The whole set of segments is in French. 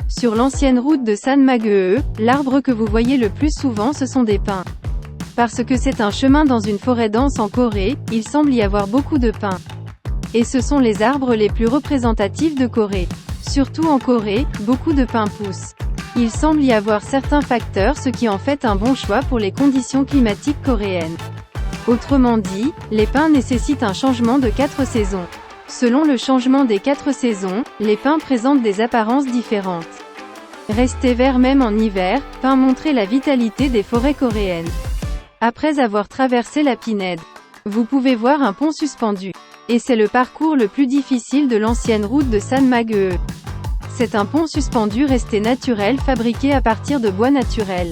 Sur l'ancienne route de Sanmagehe, l'arbre que vous voyez le plus souvent ce sont des pins. Parce que c'est un chemin dans une forêt dense en Corée, il semble y avoir beaucoup de pins. Et ce sont les arbres les plus représentatifs de Corée. Surtout en Corée, beaucoup de pins poussent. Il semble y avoir certains facteurs ce qui en fait un bon choix pour les conditions climatiques coréennes. Autrement dit, les pins nécessitent un changement de 4 saisons. Selon le changement des 4 saisons, les pins présentent des apparences différentes. Rester vert même en hiver, pins montrer la vitalité des forêts coréennes. Après avoir traversé la pinède, vous pouvez voir un pont suspendu. Et c'est le parcours le plus difficile de l'ancienne route de Sanmagehe. C'est un pont suspendu resté naturel fabriqué à partir de bois naturel.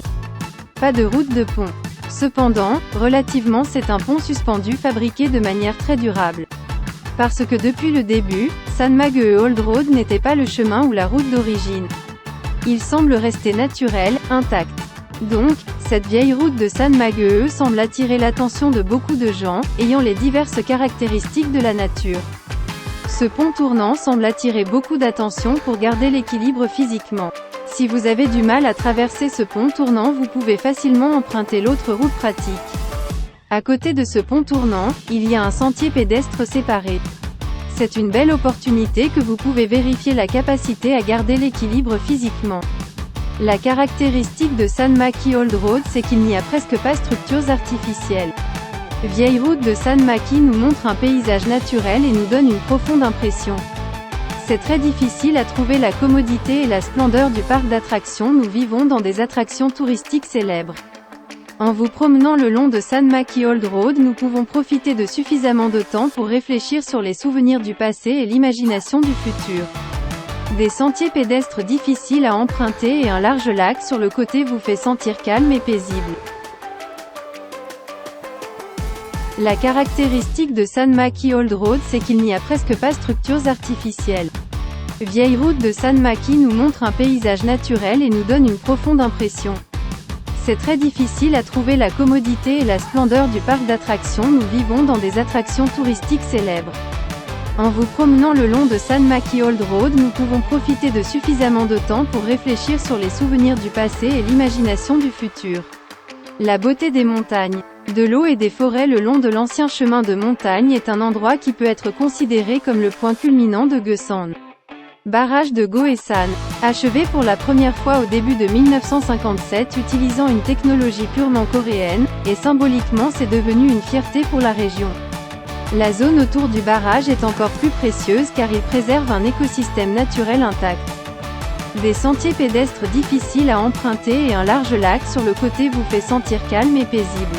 Pas de route de pont. Cependant, relativement c'est un pont suspendu fabriqué de manière très durable. Parce que depuis le début, Sanmagehe Old Road n'était pas le chemin ou la route d'origine. Il semble rester naturel, intact. Donc, cette vieille route de Sanmagehe semble attirer l'attention de beaucoup de gens, ayant les diverses caractéristiques de la nature. Ce pont tournant semble attirer beaucoup d'attention pour garder l'équilibre physiquement. Si vous avez du mal à traverser ce pont tournant, vous pouvez facilement emprunter l'autre route pratique. À côté de ce pont tournant, il y a un sentier pédestre séparé. C'est une belle opportunité que vous pouvez vérifier la capacité à garder l'équilibre physiquement. La caractéristique de Sanmaki Old Road c'est qu'il n'y a presque pas de structures artificielles. Vieille route de Sanmaki nous montre un paysage naturel et nous donne une profonde impression. C'est très difficile à trouver la commodité et la splendeur du parc d'attractions. Nous vivons dans des attractions touristiques célèbres. En vous promenant le long de Sanmaki Old Road, nous pouvons profiter de suffisamment de temps pour réfléchir sur les souvenirs du passé et l'imagination du futur. Des sentiers pédestres difficiles à emprunter et un large lac sur le côté vous fait sentir calme et paisible. La caractéristique de Sanmaki Old Road c'est qu'il n'y a presque pas de structures artificielles. Vieille route de Sanmaki nous montre un paysage naturel et nous donne une profonde impression. C'est très difficile à trouver la commodité et la splendeur du parc d'attractions. Nous vivons dans des attractions touristiques célèbres. En vous promenant le long de Sanmaki Old Road, nous pouvons profiter de suffisamment de temps pour réfléchir sur les souvenirs du passé et l'imagination du futur. La beauté des montagnes, de l'eau et des forêts le long de l'ancien chemin de montagne est un endroit qui peut être considéré comme le point culminant de Gyeosan. Barrage de Gohaesan, achevé pour la première fois au début de 1957 utilisant une technologie purement coréenne, et symboliquement c'est devenu une fierté pour la région. La zone autour du barrage est encore plus précieuse car il préserve un écosystème naturel intact. Des sentiers pédestres difficiles à emprunter et un large lac sur le côté vous fait sentir calme et paisible.